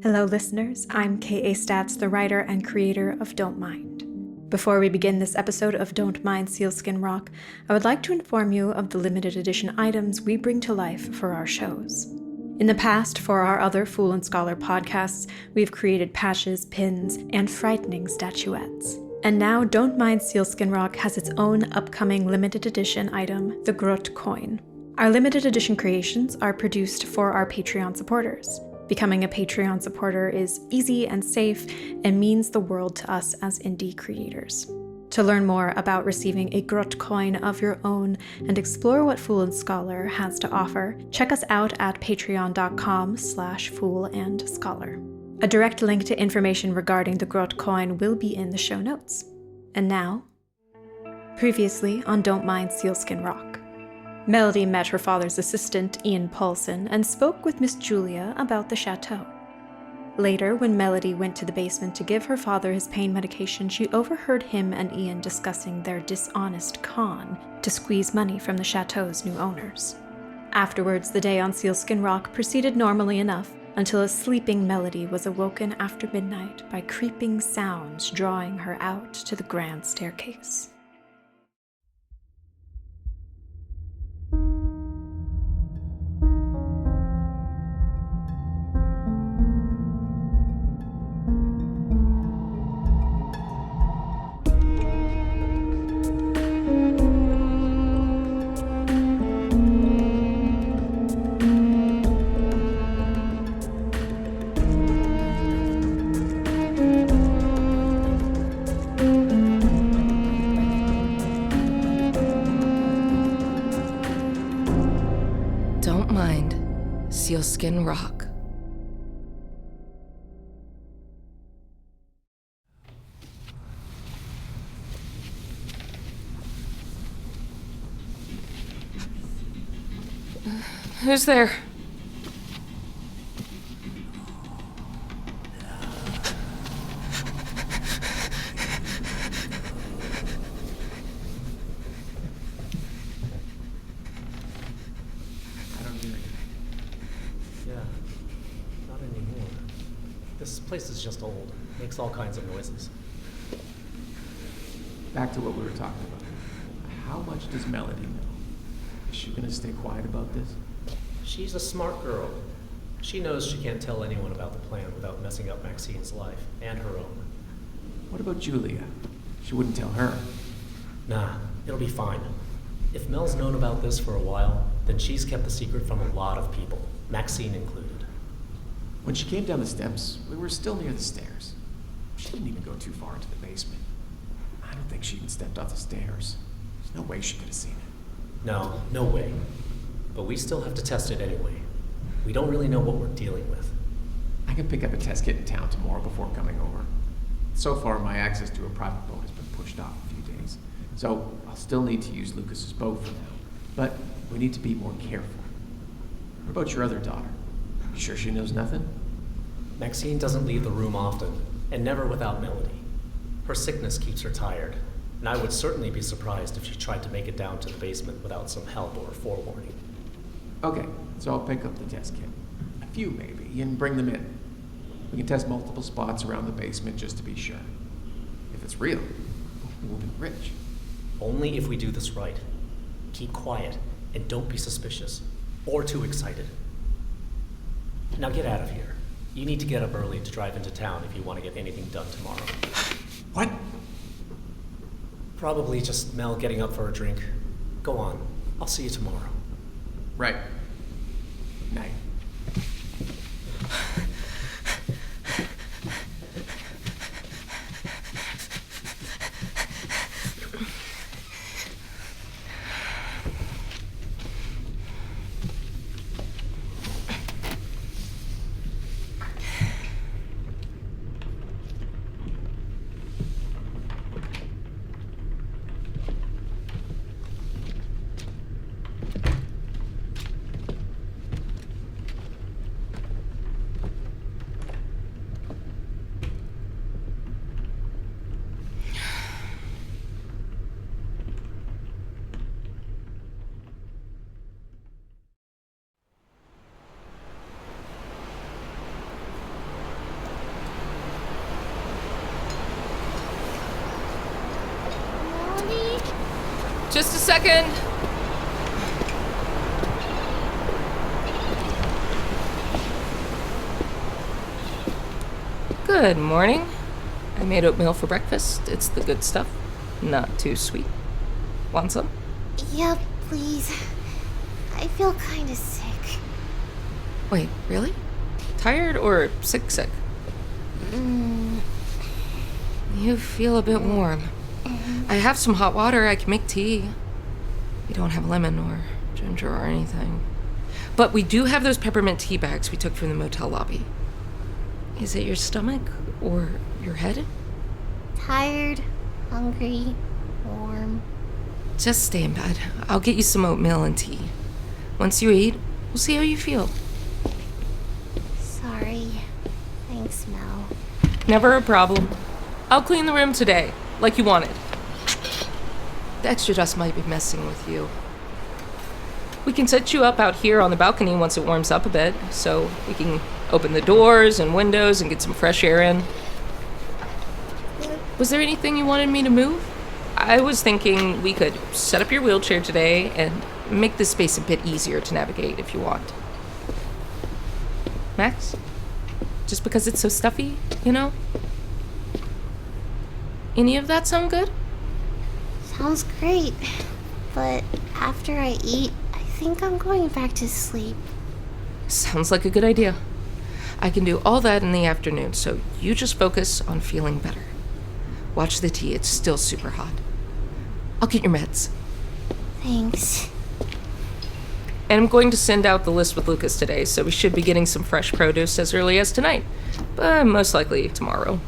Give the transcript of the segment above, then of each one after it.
Hello listeners, I'm K.A. Statz, the writer and creator of Don't Mind. Before we begin this episode of Don't Mind Sealskin Rock, I would like to inform you of the limited edition items we bring to life for our shows. In the past, for our other Fool and Scholar podcasts, we've created patches, pins, and frightening statuettes. And now Don't Mind Sealskin Rock has its own upcoming limited edition item, the Groot coin. Our limited edition creations are produced for our Patreon supporters. Becoming a Patreon supporter is easy and safe and means the world to us as indie creators. To learn more about receiving a Groot coin of your own and explore what Fool and Scholar has to offer, check us out at patreon.com/foolandscholar. A direct link to information regarding the Groot coin will be in the show notes. And now, previously on Don't Mind Sealskin Rock. Melody met her father's assistant, Ian Paulson, and spoke with Miss Julia about the chateau. Later, when Melody went to the basement to give her father his pain medication, she overheard him and Ian discussing their dishonest con to squeeze money from the chateau's new owners. Afterwards, the day on Sealskin Rock proceeded normally enough until a sleeping Melody was awoken after midnight by creeping sounds drawing her out to the grand staircase. Don't mind Sealskin Rock. Who's there? This place is just old. Makes all kinds of noises. Back to what we were talking about. How much does Melody know? Is she gonna stay quiet about this? She's a smart girl. She knows she can't tell anyone about the plan without messing up Maxine's life, and her own. What about Julia? She wouldn't tell her. Nah, it'll be fine. If Mel's known about this for a while, then she's kept the secret from a lot of people, Maxine included. When she came down the steps, we were still near the stairs. She didn't even go too far into the basement. I don't think she even stepped off the stairs. There's no way she could have seen it. No way. But we still have to test it anyway. We don't really know what we're dealing with. I can pick up a test kit in town tomorrow before coming over. So far, my access to a private boat has been pushed off a few days. So I'll still need to use Lucas's boat for now. But we need to be more careful. What about your other daughter? You sure she knows nothing? Maxine doesn't leave the room often, and never without Melody. Her sickness keeps her tired, and I would certainly be surprised if she tried to make it down to the basement without some help or forewarning. Okay, so I'll pick up the test kit. A few maybe, and bring them in. We can test multiple spots around the basement just to be sure. If it's real, we'll be rich. Only if we do this right. Keep quiet, and don't be suspicious, or too excited. Now get out of here. You need to get up early to drive into town if you want to get anything done tomorrow. What? Probably just Mel getting up for a drink. Go on. I'll see you tomorrow. Right. Night. Just a second. Good morning. I made oatmeal for breakfast. It's the good stuff. Not too sweet. Want some? Yeah, please. I feel kinda sick. Wait, really? Tired or sick? You feel a bit warm. I have some hot water. I can make tea. We don't have lemon or ginger or anything. But we do have those peppermint tea bags we took from the motel lobby. Is it your stomach or your head? Tired, hungry, warm. Just stay in bed. I'll get you some oatmeal and tea. Once you eat, we'll see how you feel. Sorry. Thanks, Mel. Never a problem. I'll clean the room today, like you wanted. The extra dust might be messing with you. We can set you up out here on the balcony once it warms up a bit, so we can open the doors and windows and get some fresh air in. Was there anything you wanted me to move? I was thinking we could set up your wheelchair today and make this space a bit easier to navigate if you want. Max? Just because it's so stuffy, you know? Any of that sound good? Sounds great. But after I eat, I think I'm going back to sleep. Sounds like a good idea. I can do all that in the afternoon, so you just focus on feeling better. Watch the tea, it's still super hot. I'll get your meds. Thanks. And I'm going to send out the list with Lucas today, so we should be getting some fresh produce as early as tonight. But most likely tomorrow.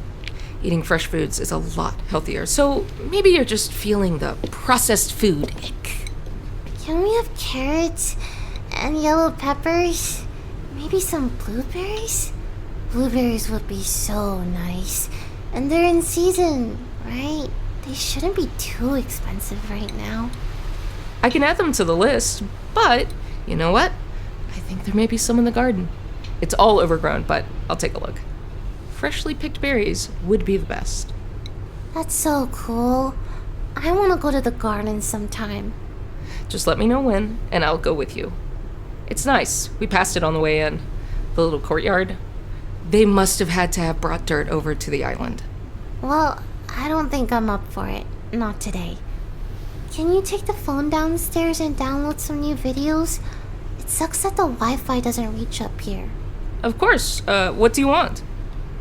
Eating fresh foods is a lot healthier, so maybe you're just feeling the processed food ick. Can we have carrots and yellow peppers? Maybe some blueberries? Blueberries would be so nice. And they're in season, right? They shouldn't be too expensive right now. I can add them to the list, but you know what? I think there may be some in the garden. It's all overgrown, but I'll take a look. Freshly picked berries would be the best. That's so cool. I want to go to the garden sometime. Just let me know when, and I'll go with you. It's nice. We passed it on the way in. The little courtyard. They must have had to have brought dirt over to the island. Well, I don't think I'm up for it. Not today. Can you take the phone downstairs and download some new videos? It sucks that the Wi-Fi doesn't reach up here. Of course. What do you want?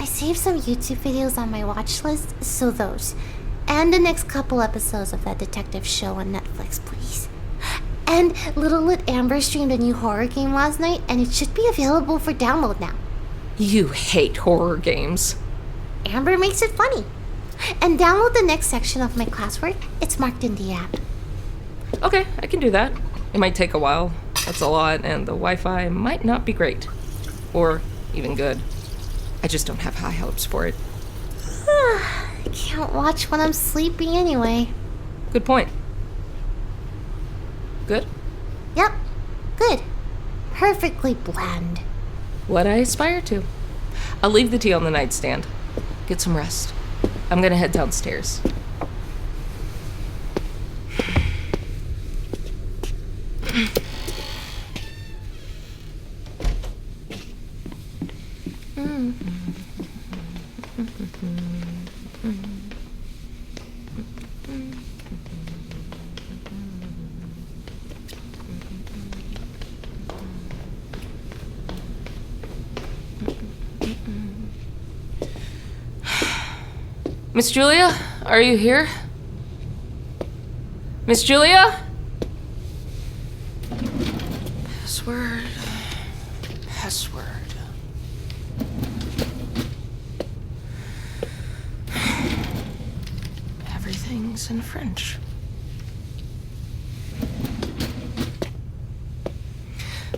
I saved some YouTube videos on my watch list, so those. And the next couple episodes of that detective show on Netflix, please. And Little Lit Amber streamed a new horror game last night, and it should be available for download now. You hate horror games. Amber makes it funny. And download the next section of my classwork. It's marked in the app. Okay, I can do that. It might take a while. That's a lot, and the Wi-Fi might not be great. Or even good. I just don't have high hopes for it. I can't watch when I'm sleeping anyway. Good point. Good? Yep, good. Perfectly bland. What I aspire to. I'll leave the tea on the nightstand. Get some rest. I'm gonna head downstairs. Miss Julia, are you here? Miss Julia? Password. Everything's in French.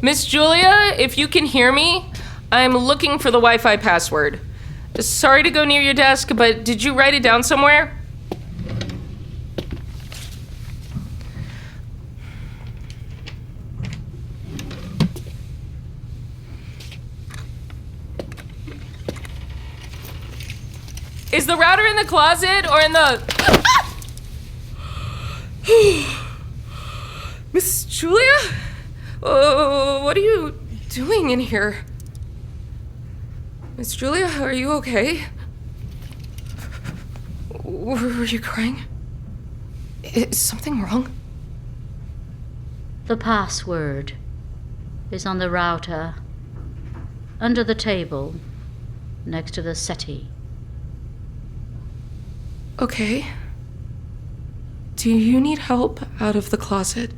Miss Julia, if you can hear me, I'm looking for the Wi-Fi password. Sorry to go near your desk, but did you write it down somewhere? Is the router in the closet or in the... Miss Julia? What are you doing in here? Miss Julia, are you okay? Were you crying? Is something wrong? The password is on the router, under the table, next to the settee. Okay. Do you need help out of the closet?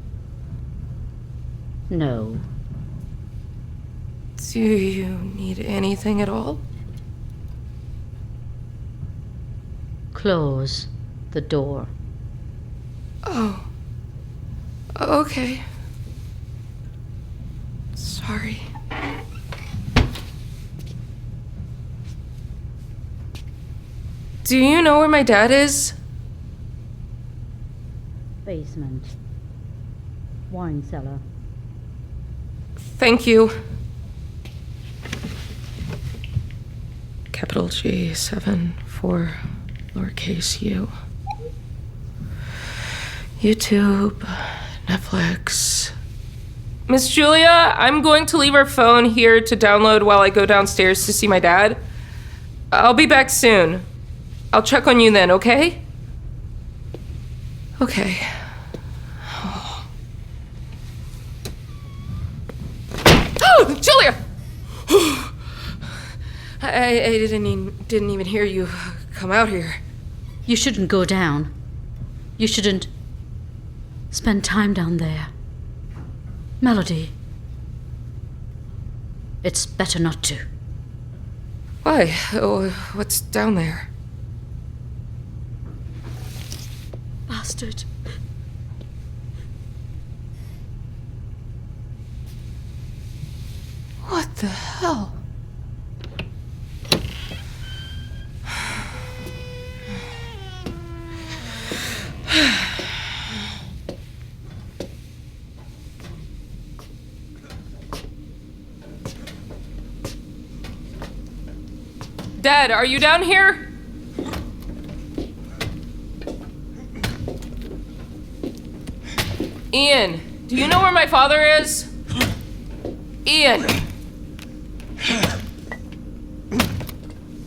No. Do you need anything at all? Close the door. Oh. Okay. Sorry. Do you know where my dad is? Basement. Wine cellar. Thank you. Capital G, 7, 4, lowercase u. YouTube, Netflix. Miss Julia, I'm going to leave our phone here to download while I go downstairs to see my dad. I'll be back soon. I'll check on you then, okay? Okay. Oh, Julia! I didn't even hear you come out here. You shouldn't go down. You shouldn't spend time down there. Melody. It's better not to. Why? Oh, what's down there? Bastard. What the hell? Dad, are you down here? Ian, do you know where my father is? Ian!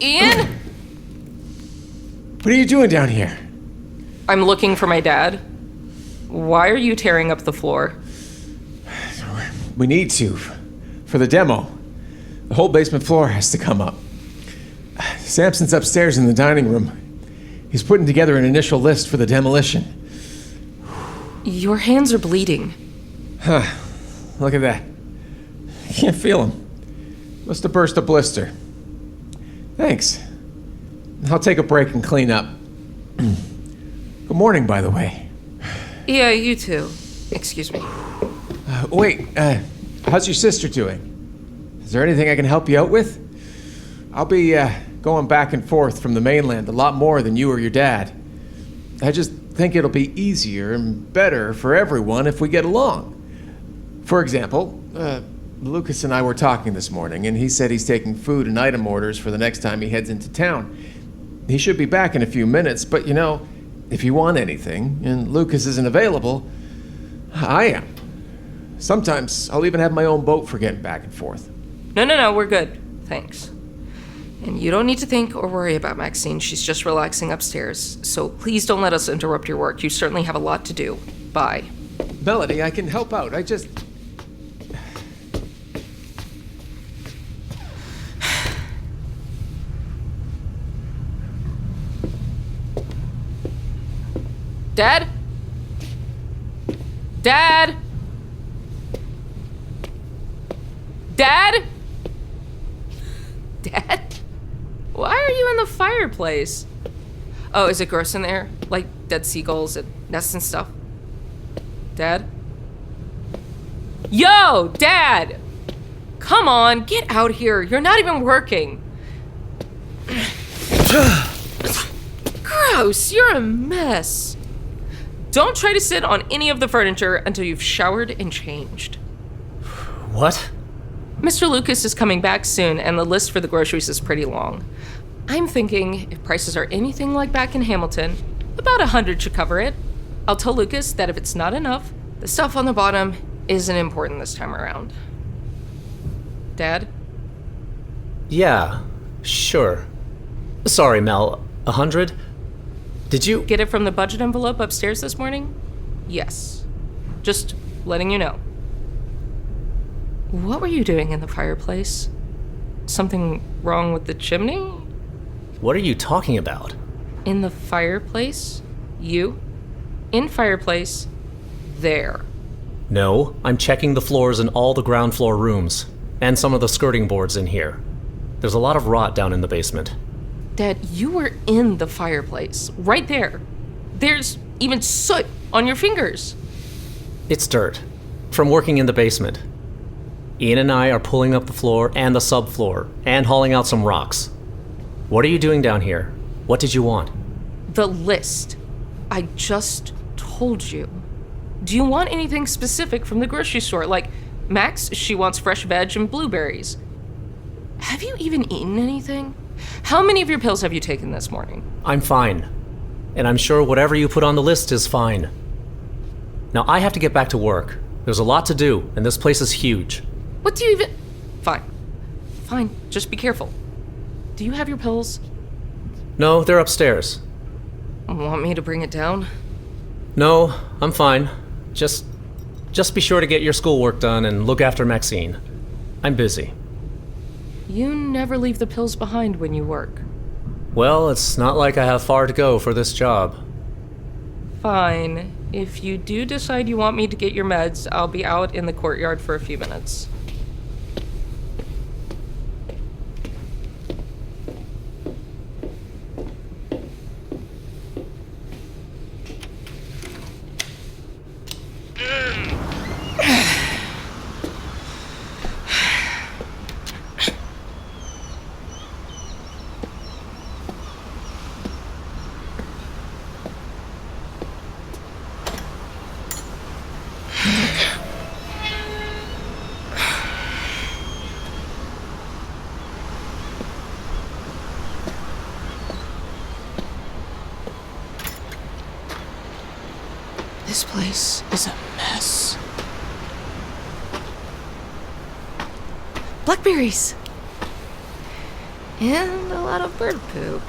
Ian? What are you doing down here? I'm looking for my dad. Why are you tearing up the floor? We need to. For the demo. The whole basement floor has to come up. Samson's upstairs in the dining room. He's putting together an initial list for the demolition. Your hands are bleeding. Huh. Look at that. I can't feel him. Must have burst a blister. Thanks. I'll take a break and clean up. Good morning, by the way. Yeah, you too. Excuse me. Wait, how's your sister doing? Is there anything I can help you out with? I'll be going back and forth from the mainland a lot more than you or your dad. I just think it'll be easier and better for everyone if we get along. For example, Lucas and I were talking this morning, and he said he's taking food and item orders for the next time he heads into town. He should be back in a few minutes, but you know, if you want anything, and Lucas isn't available, I am. Sometimes I'll even have my own boat for getting back and forth. No, we're good. Thanks. And you don't need to think or worry about Maxine. She's just relaxing upstairs. So please don't let us interrupt your work. You certainly have a lot to do. Bye. Melody, I can help out. I just... Dad? Dad? Dad? Dad? Why are you in the fireplace? Oh, is it gross in there? Like dead seagulls and nests and stuff? Dad? Yo, Dad! Come on, get out here. You're not even working. Gross, you're a mess. Don't try to sit on any of the furniture until you've showered and changed. What? Mr. Lucas is coming back soon, and the list for the groceries is pretty long. I'm thinking if prices are anything like back in Hamilton, about 100 should cover it. I'll tell Lucas that if it's not enough, The stuff on the bottom isn't important this time around. Dad? Yeah, sure. Sorry, Mel. 100? Did you... Get it from the budget envelope upstairs this morning? Yes. Just letting you know. What were you doing in the fireplace? Something wrong with the chimney? What are you talking about? In the fireplace? You? In fireplace? There. No, I'm checking the floors in all the ground floor rooms, and some of the skirting boards in here. There's a lot of rot down in the basement. Dad, you were in the fireplace. Right there. There's even soot on your fingers. It's dirt. From working in the basement. Ian and I are pulling up the floor and the subfloor, and hauling out some rocks. What are you doing down here? What did you want? The list. I just told you. Do you want anything specific from the grocery store? Like, Max, she wants fresh veg and blueberries. Have you even eaten anything? How many of your pills have you taken this morning? I'm fine. And I'm sure whatever you put on the list is fine. Now I have to get back to work. There's a lot to do, and this place is huge. What do you even... Fine. Fine, just be careful. Do you have your pills? No, they're upstairs. Want me to bring it down? No, I'm fine. Just be sure to get your schoolwork done and look after Maxine. I'm busy. You never leave the pills behind when you work. Well, it's not like I have far to go for this job. Fine. If you do decide you want me to get your meds, I'll be out in the courtyard for a few minutes. This place is a mess. Blackberries! And a lot of bird poop.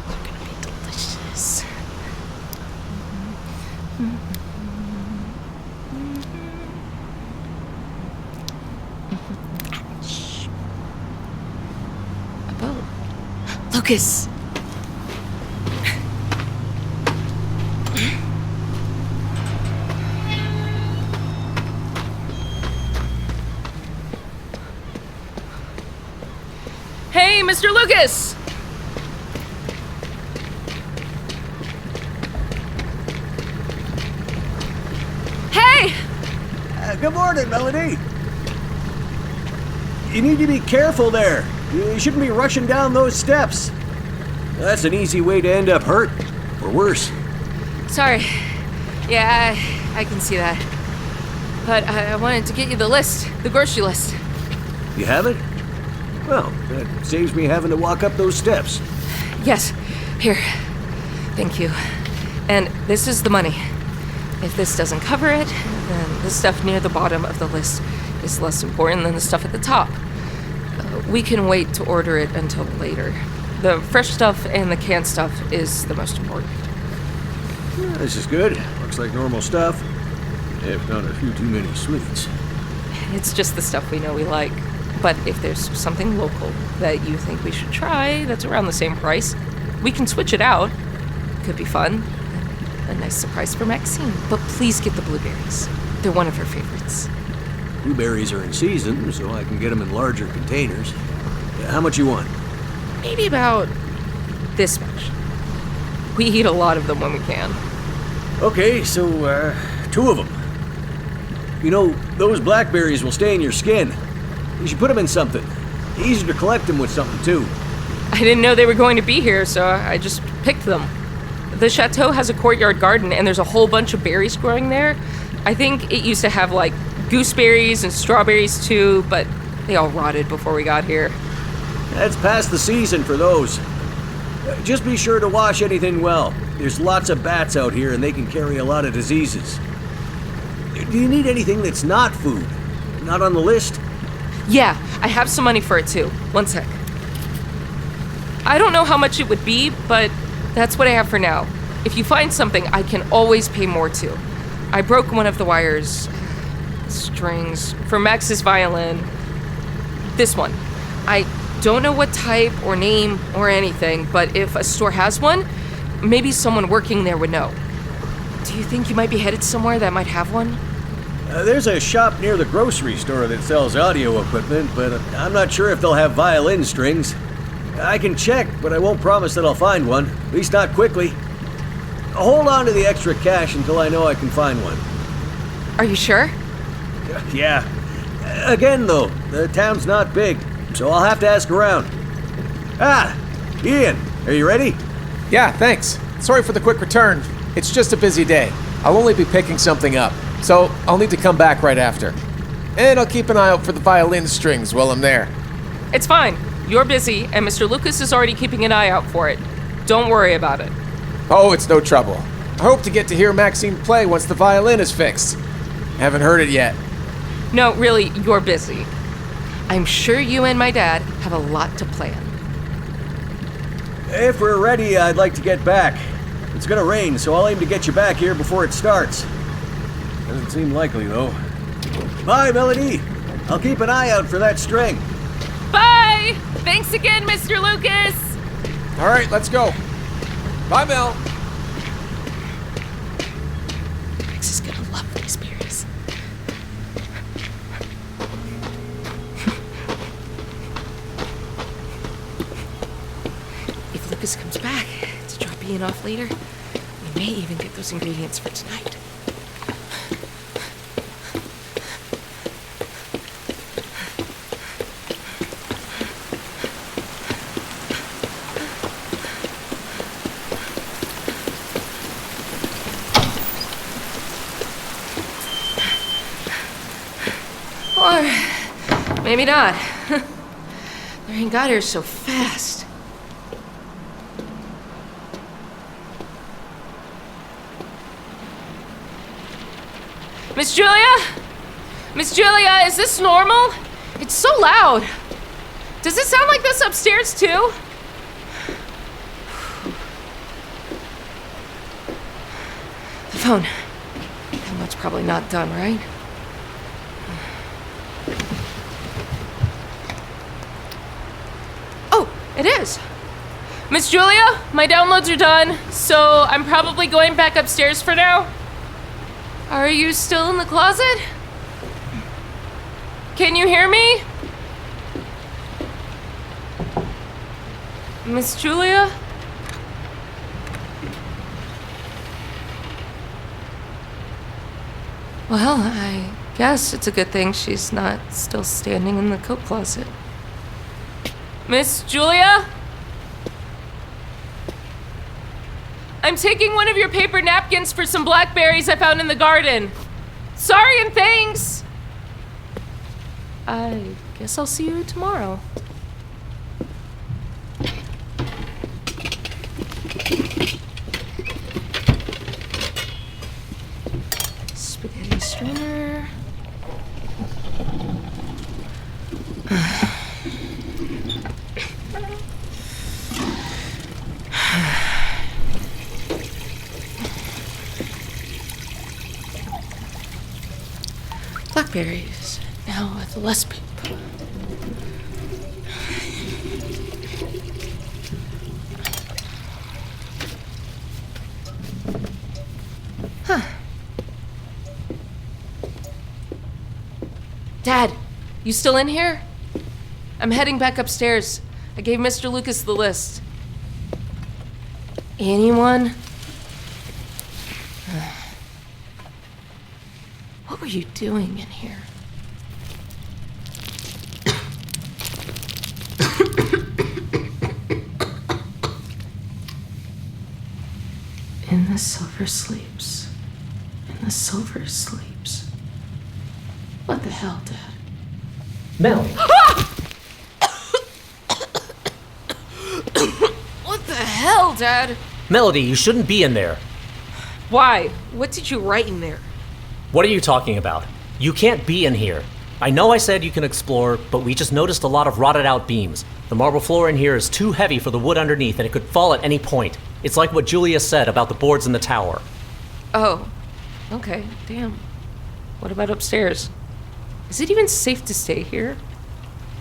They're gonna be delicious. Lucas! Hey, Mr. Lucas! Hey! Good morning, Melody. You need to be careful there. You shouldn't be rushing down those steps. That's an easy way to end up hurt, or worse. Sorry. Yeah, I can see that. But I wanted to get you the list, the grocery list. You have it? Well, that saves me having to walk up those steps. Yes. Here. Thank you. And this is the money. If this doesn't cover it, then the stuff near the bottom of the list is less important than the stuff at the top. We can wait to order it until later. The fresh stuff and the canned stuff is the most important. Yeah, this is good. Looks like normal stuff. If not a few too many sweets. It's just the stuff we know we like. But if there's something local that you think we should try that's around the same price, we can switch it out. Could be fun. A nice surprise for Maxine. But please get the blueberries. They're one of her favorites. Blueberries are in season, so I can get them in larger containers. How much you want? Maybe about this much. We eat a lot of them when we can. Okay, so, 2 of them. You know, those blackberries will stay in your skin. You should put them in something. Easier to collect them with something, too. I didn't know they were going to be here, so I just picked them. The chateau has a courtyard garden, and there's a whole bunch of berries growing there. I think it used to have, like, gooseberries and strawberries too, but they all rotted before we got here. That's past the season for those. Just be sure to wash anything well. There's lots of bats out here and they can carry a lot of diseases. Do you need anything that's not food? Not on the list? Yeah, I have some money for it too. One sec. I don't know how much it would be, but that's what I have for now. If you find something, I can always pay more too. I broke one of the strings for Max's violin. This one. I don't know what type or name or anything, but if a store has one, maybe someone working there would know. Do you think you might be headed somewhere that might have one? There's a shop near the grocery store that sells audio equipment, but I'm not sure if they'll have violin strings. I can check, but I won't promise that I'll find one, at least not quickly. Hold on to the extra cash until I know I can find one. Are you sure? Yeah. Again, though, the town's not big, so I'll have to ask around. Ah, Ian, are you ready? Yeah, thanks. Sorry for the quick return. It's just a busy day. I'll only be picking something up, so I'll need to come back right after. And I'll keep an eye out for the violin strings while I'm there. It's fine. You're busy, and Mr. Lucas is already keeping an eye out for it. Don't worry about it. Oh, it's no trouble. I hope to get to hear Maxine play once the violin is fixed. Haven't heard it yet. No, really, you're busy. I'm sure you and my dad have a lot to plan. If we're ready, I'd like to get back. It's gonna rain, so I'll aim to get you back here before it starts. Doesn't seem likely, though. Bye, Melody. I'll keep an eye out for that string. Bye! Thanks again, Mr. Lucas! All right, let's go. Bye, Mel. Max is gonna love these berries. If Lucas comes back to drop Ian off later, we may even get those ingredients for tonight. Or maybe not. The rain got here so fast. Miss Julia? Miss Julia, is this normal? It's so loud. Does it sound like this upstairs too? The phone. That one's probably not done, right? It is. Miss Julia, my downloads are done, so I'm probably going back upstairs for now. Are you still in the closet? Can you hear me? Miss Julia? Well, I guess it's a good thing she's not still standing in the coat closet. Miss Julia? I'm taking one of your paper napkins for some blackberries I found in the garden. Sorry and thanks. I guess I'll see you tomorrow. Spaghetti strainer. Blackberries, now with less peep. Huh. Dad, you still in here? I'm heading back upstairs. I gave Mr. Lucas the list. Anyone? What were you doing in here? In the silver sleeps. In the silver sleeps. What the hell, Dad? Mel! What the hell, Dad? Melody, you shouldn't be in there. Why? What did you write in there? What are you talking about? You can't be in here. I know I said you can explore, but we just noticed a lot of rotted out beams. The marble floor in here is too heavy for the wood underneath, and it could fall at any point. It's like what Julia said about the boards in the tower. Oh, okay, damn. What about upstairs? Is it even safe to stay here?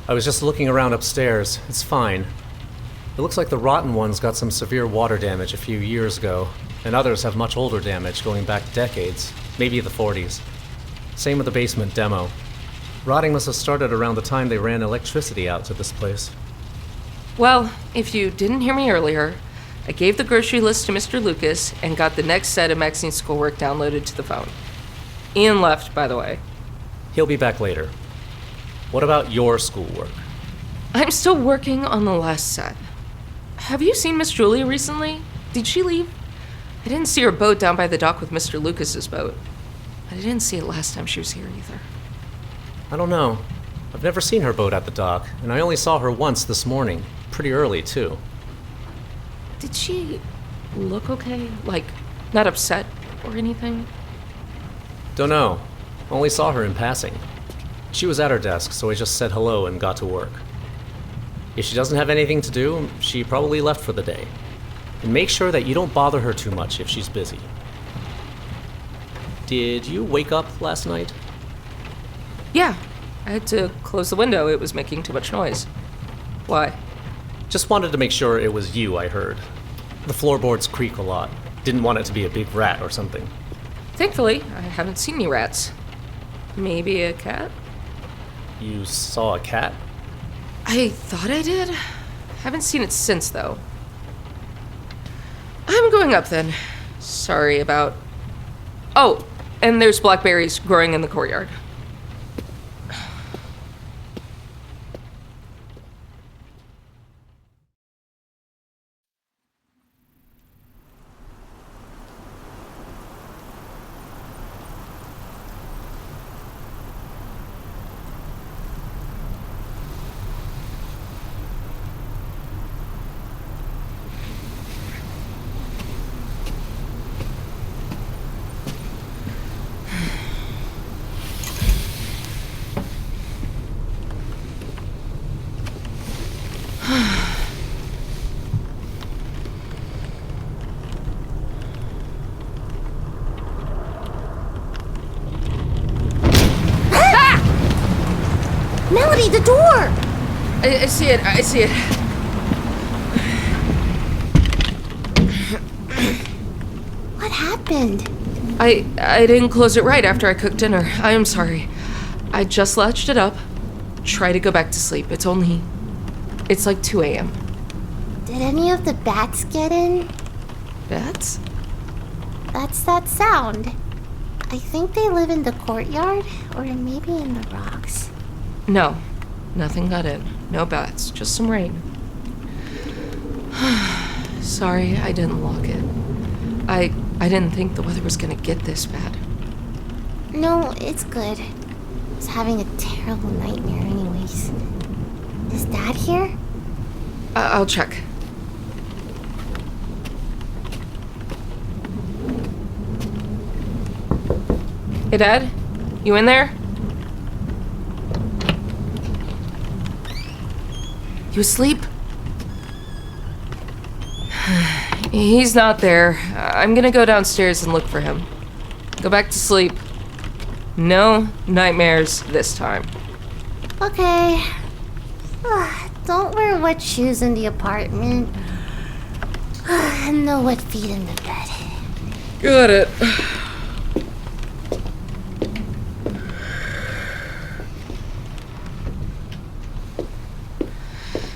I was just looking around upstairs. It's fine. It looks like the rotten ones got some severe water damage a few years ago, and others have much older damage going back decades, maybe the 40s. Same with the basement demo. Rotting must have started around the time they ran electricity out to this place. Well, if you didn't hear me earlier, I gave the grocery list to Mr. Lucas and got the next set of Maxine's schoolwork downloaded to the phone. Ian left, by the way. He'll be back later. What about your schoolwork? I'm still working on the last set. Have you seen Miss Julia recently? Did she leave? I didn't see her boat down by the dock with Mr. Lucas's boat. But I didn't see it last time she was here either. I don't know. I've never seen her boat at the dock, and I only saw her once this morning. Pretty early, too. Did she look okay? Like, not upset or anything? Don't know. Only saw her in passing. She was at her desk, so I just said hello and got to work. If she doesn't have anything to do, she probably left for the day. And make sure that you don't bother her too much if she's busy. Did you wake up last night? Yeah. I had to close the window. It was making too much noise. Why? Just wanted to make sure it was you I heard. The floorboards creak a lot. Didn't want it to be a big rat or something. Thankfully, I haven't seen any rats. Maybe a cat? You saw a cat? I thought I did. Haven't seen it since, though. I'm going up then. Sorry about... Oh, and there's blackberries growing in the courtyard. Melody, the door! I see it. I see it. What happened? I didn't close it right after I cooked dinner. I am sorry. I just latched it up. Try to go back to sleep. It's like 2 a.m. Did any of the bats get in? Bats? That's that sound. I think they live in the courtyard, or maybe in the rocks. No, nothing got in. No bats, just some rain. Sorry, I didn't lock it. I didn't think the weather was gonna get this bad. No, it's good. I was having a terrible nightmare anyways. Is Dad here? I'll check. Hey, Dad? You in there? You asleep? He's not there. I'm gonna go downstairs and look for him. Go back to sleep. No nightmares this time. Okay. Don't wear wet shoes in the apartment. And no wet feet in the bed. Got it.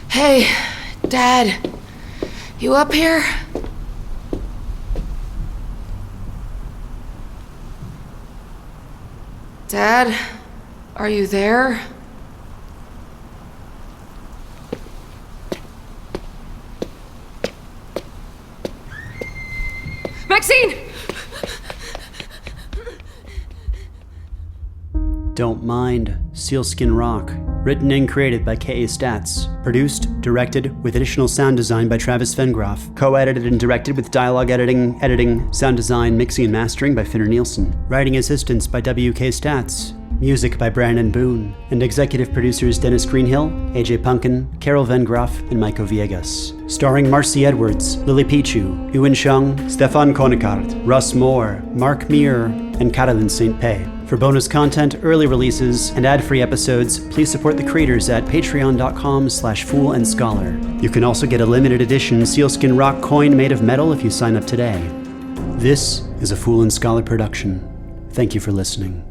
Hey, Dad. You up here? Dad, are you there? Maxine! Don't Mind, Sealskin Rock. Written and created by K.A. Statz. Produced, directed, with additional sound design by Travis Vengroff. Co-edited and directed with dialogue editing, sound design, mixing and mastering by Finnur Nielsen. Writing assistance by W.K. Statz. Music by Brandon Boone. And executive producers Dennis Greenhill, AJ Punkin, Carol Vengroff, and Maico Villegas. Starring Marcy Edwards, LilyPichu, Ewan Chung, Stephane Cornicard, Russ Moore, Mark Meer, and Carolyn St. Pay. For bonus content, early releases, and ad-free episodes, please support the creators at patreon.com/foolandscholar. You can also get a limited edition sealskin rock coin made of metal if you sign up today. This is a Fool and Scholar production. Thank you for listening.